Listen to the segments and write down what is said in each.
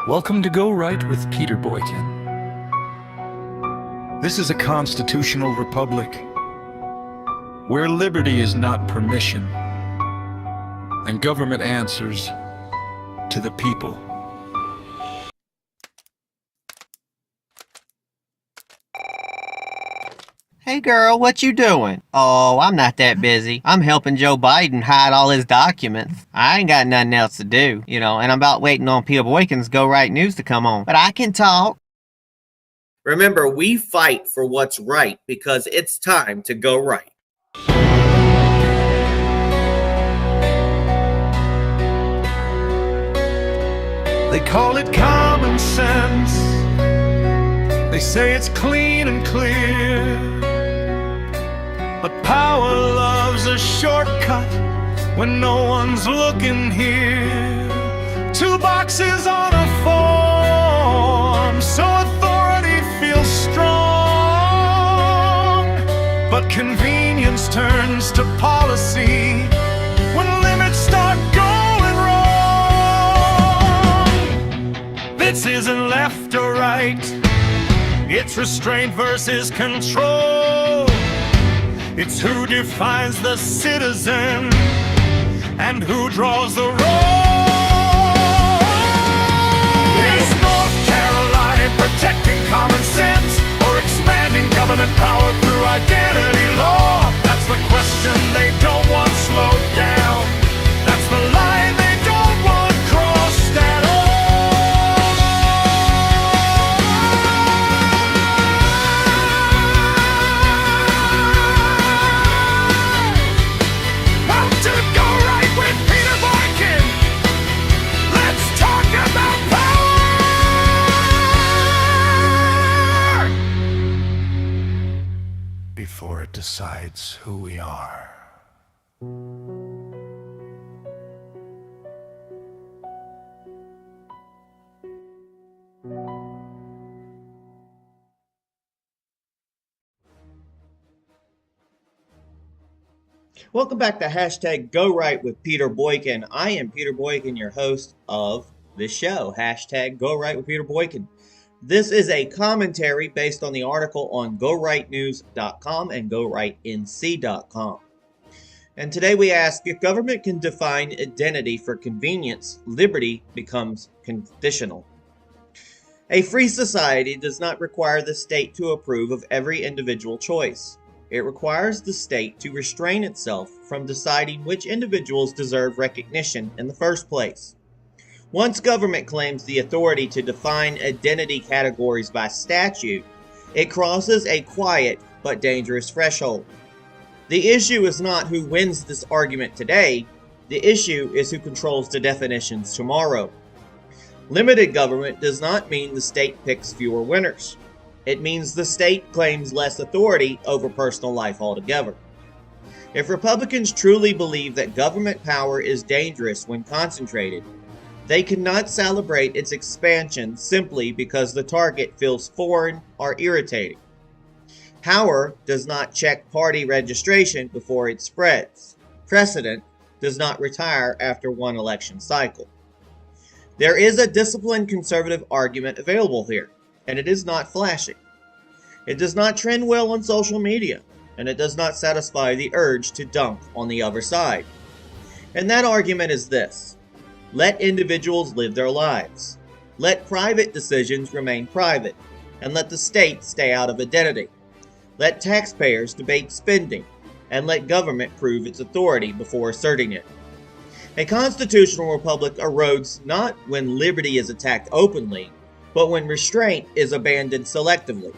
Welcome to Go Right with Peter Boykin. This is a constitutional republic where liberty is not permission and government answers to the people. Hey girl, what you doing? Oh, I'm not that busy. I'm helping Joe Biden hide all his documents. I ain't got nothing else to do, and I'm about waiting on Peter Boykin's Go Right News to come on. But I can talk. Remember, we fight for what's right because it's time to go right. They call it common sense. They say it's clean and clear. But power loves a shortcut when no one's looking here. 2 boxes on a form, so authority feels strong. But convenience turns to policy when limits start going wrong. This isn't left or right, it's restraint versus control. It's who defines the citizen and who draws the roll. Is North Carolina protecting common sense or expanding government power through identity law? That's the question they don't want slowed down. That's the line they don't want crossed at all. To Go Right with Peter Boykin. Let's talk about power before it decides who we are. Welcome back to hashtag Go Right with Peter Boykin. I am Peter Boykin, your host of this show, hashtag Go Right with Peter Boykin. This is a commentary based on the article on GoRightNews.com and GoRightNC.com. And today we ask, if government can define identity for convenience, liberty becomes conditional. A free society does not require the state to approve of every individual choice. It requires the state to restrain itself from deciding which individuals deserve recognition in the first place. Once government claims the authority to define identity categories by statute, it crosses a quiet but dangerous threshold. The issue is not who wins this argument today, the issue is who controls the definitions tomorrow. Limited government does not mean the state picks fewer winners. It means the state claims less authority over personal life altogether. If Republicans truly believe that government power is dangerous when concentrated, they cannot celebrate its expansion simply because the target feels foreign or irritating. Power does not check party registration before it spreads. Precedent does not retire after one election cycle. There is a disciplined conservative argument available here, and it is not flashy. It does not trend well on social media, and it does not satisfy the urge to dunk on the other side. And that argument is this: let individuals live their lives. Let private decisions remain private, and let the state stay out of identity. Let taxpayers debate spending, and let government prove its authority before asserting it. A constitutional republic erodes not when liberty is attacked openly, but when restraint is abandoned selectively.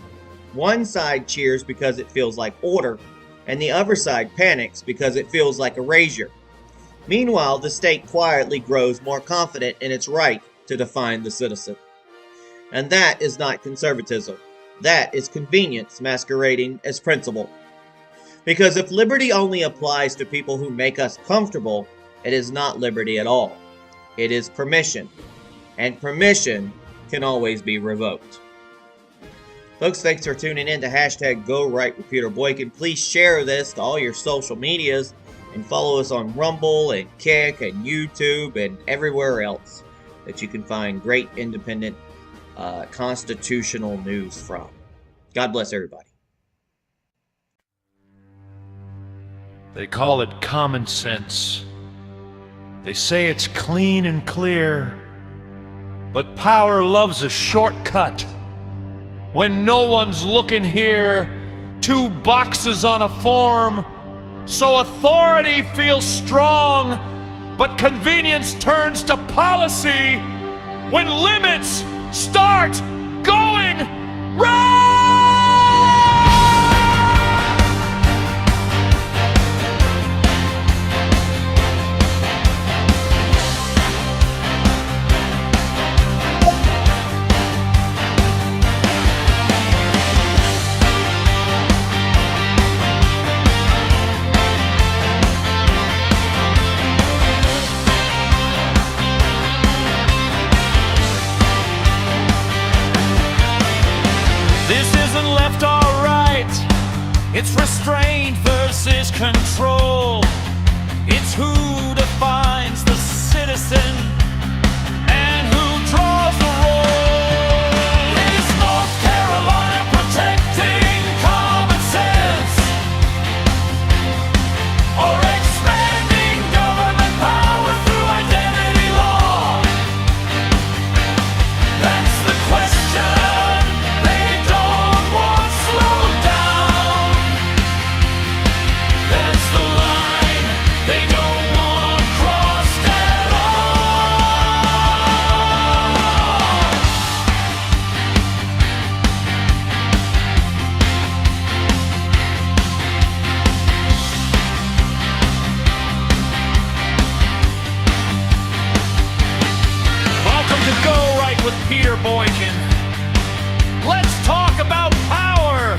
One side cheers because it feels like order, and the other side panics because it feels like erasure. Meanwhile, the state quietly grows more confident in its right to define the citizen. And that is not conservatism. That is convenience masquerading as principle. Because if liberty only applies to people who make us comfortable, it is not liberty at all. It is permission. And permission can always be revoked. Folks, thanks for tuning in to hashtag Go Right with Peter Boykin. Please share this to all your social medias and follow us on Rumble and Kick and YouTube and everywhere else. that you can find great independent constitutional news from. God bless everybody. They call it common sense. They say it's clean and clear. But power loves a shortcut. When no one's looking here, 2 boxes on a form. So authority feels strong, but convenience turns to policy when limits start going wrong! Left or right, it's restraint versus control. It's who defines the citizen and who draws the roll. Is North Carolina protecting common sense or expanding government power through identity law? That's the question. With Peter Boykin. Let's talk about power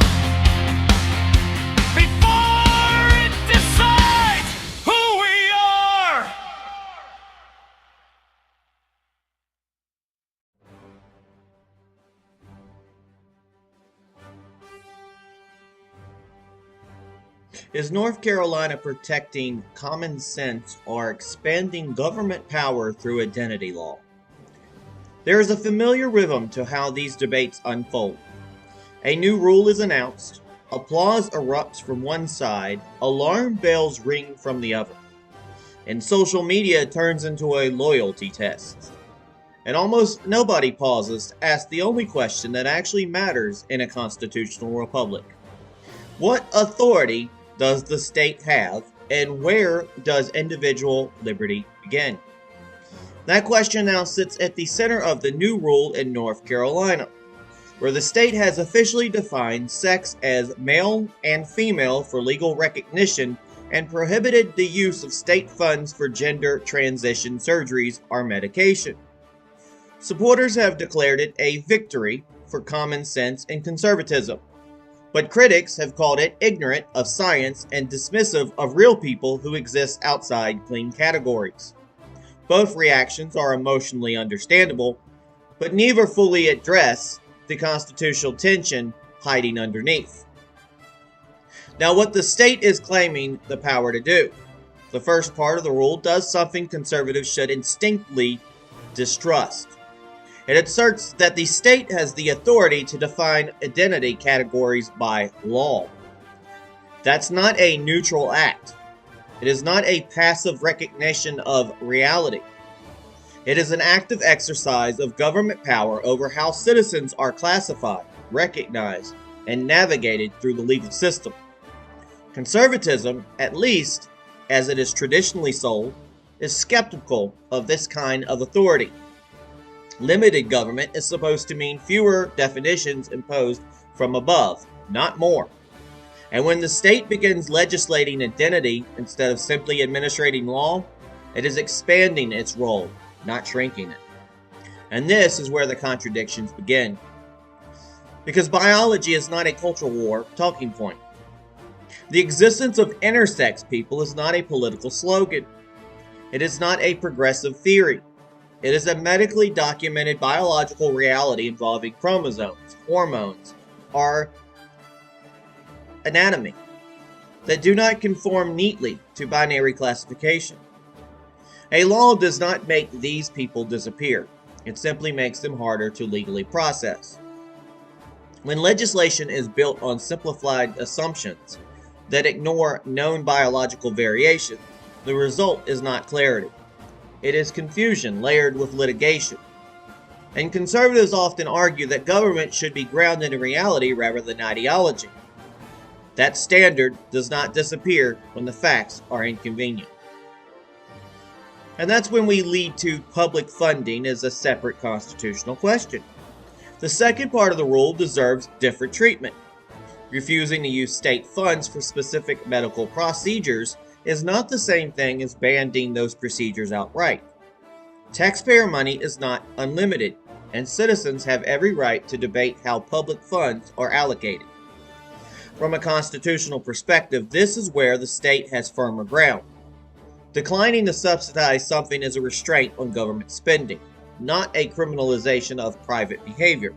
before it decides who we are. Is North Carolina protecting common sense or expanding government power through identity law? There is a familiar rhythm to how these debates unfold. A new rule is announced, applause erupts from one side, alarm bells ring from the other, and social media turns into a loyalty test. And almost nobody pauses to ask the only question that actually matters in a constitutional republic. What authority does the state have, and where does individual liberty begin? That question now sits at the center of the new rule in North Carolina, where the state has officially defined sex as male and female for legal recognition and prohibited the use of state funds for gender transition surgeries or medication. Supporters have declared it a victory for common sense and conservatism, but critics have called it ignorant of science and dismissive of real people who exist outside clean categories. Both reactions are emotionally understandable, but neither fully address the constitutional tension hiding underneath. Now, what the state is claiming the power to do. The first part of the rule does something conservatives should instinctively distrust. It asserts that the state has the authority to define identity categories by law. That's not a neutral act. It is not a passive recognition of reality. It is an active exercise of government power over how citizens are classified, recognized, and navigated through the legal system. Conservatism, at least as it is traditionally sold, is skeptical of this kind of authority. Limited government is supposed to mean fewer definitions imposed from above, not more. And when the state begins legislating identity instead of simply administrating law, it is expanding its role, not shrinking it. And this is where the contradictions begin. Because biology is not a cultural war talking point. The existence of intersex people is not a political slogan. It is not a progressive theory. It is a medically documented biological reality involving chromosomes, hormones, or anatomy that do not conform neatly to binary classification. A law does not make these people disappear. It simply makes them harder to legally process. When legislation is built on simplified assumptions that ignore known biological variation, the result is not clarity. It is confusion layered with litigation. And conservatives often argue that government should be grounded in reality rather than ideology. That standard does not disappear when the facts are inconvenient. And that's when we lead to public funding as a separate constitutional question. The second part of the rule deserves different treatment. Refusing to use state funds for specific medical procedures is not the same thing as banning those procedures outright. Taxpayer money is not unlimited, and citizens have every right to debate how public funds are allocated. From a constitutional perspective, this is where the state has firmer ground. Declining to subsidize something is a restraint on government spending, not a criminalization of private behavior.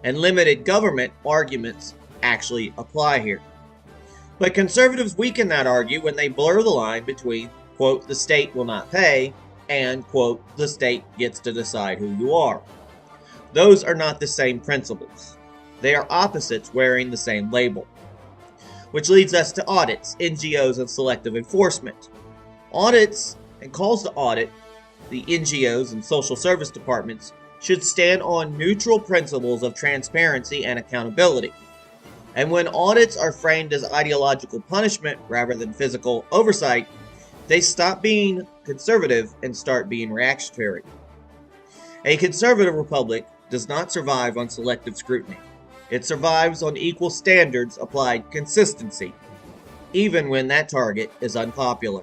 And limited government arguments actually apply here. But conservatives weaken that argument when they blur the line between, quote, the state will not pay, and, quote, the state gets to decide who you are. Those are not the same principles. They are opposites wearing the same label. Which leads us to audits, NGOs, and selective enforcement. Audits and calls to audit, the NGOs and social service departments should stand on neutral principles of transparency and accountability. And when audits are framed as ideological punishment rather than physical oversight, they stop being conservative and start being reactionary. A conservative republic does not survive on selective scrutiny. It survives on equal standards applied consistency, even when that target is unpopular.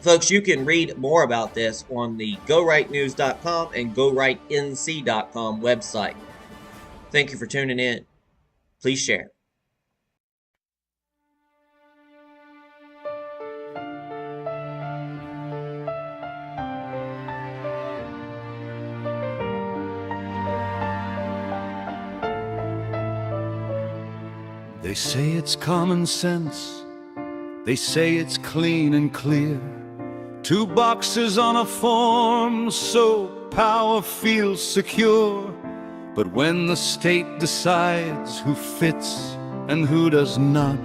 Folks, you can read more about this on the GoRightNews.com and GoRightNC.com website. Thank you for tuning in. Please share. They say it's common sense. They say it's clean and clear. 2 boxes on a form so power feels secure. But when the state decides who fits and who does not,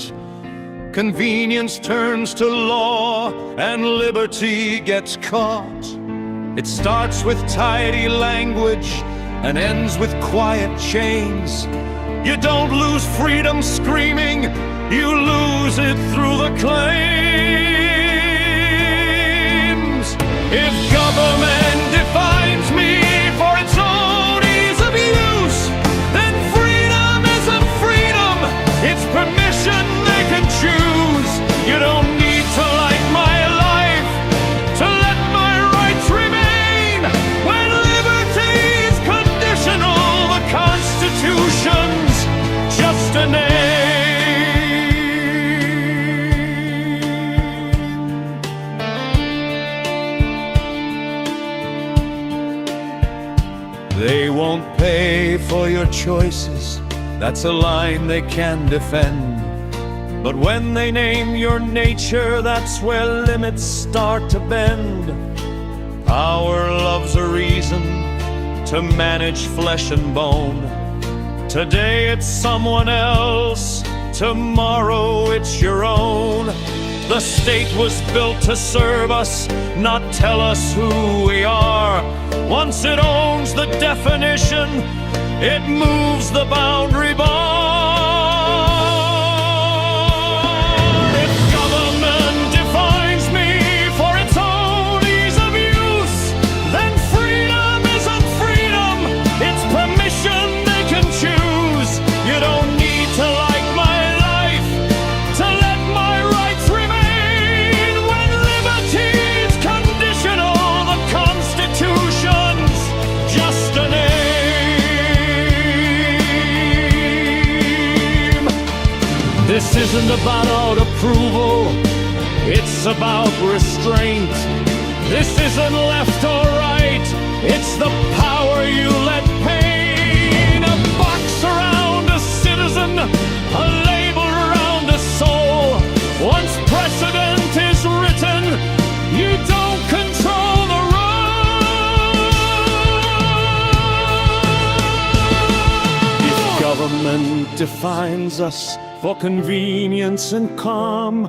convenience turns to law and liberty gets caught. It starts with tidy language and ends with quiet chains. You don't lose freedom screaming, you lose it through the claims. If government defines me for its own ease of use, then freedom isn't freedom, it's permission they can choose. You don't need to like my life to let my rights remain. When liberty's conditional, the Constitution's just a name. They won't pay for your choices, that's a line they can defend. But when they name your nature, that's where limits start to bend. Power loves a reason to manage flesh and bone. Today it's someone else, tomorrow it's your own. The state was built to serve us, not tell us who we are. Once it owns the definition, it moves the boundary bar. If government defines me for its own ease of use, then freedom isn't freedom, it's permission they can choose. You don't need to like my life to let my rights remain. When liberty's conditional, the Constitution's just a name. This isn't about approval, it's about restraint. This isn't left or right, it's the power you let paint. A box around a citizen, a label around a soul. Once precedent is written, you don't control the road. defines us for convenience and calm,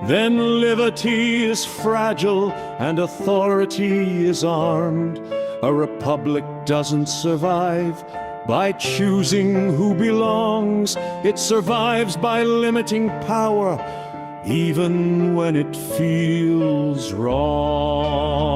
then liberty is fragile and authority is armed. A republic doesn't survive by choosing who belongs. It survives by limiting power, even when it feels wrong.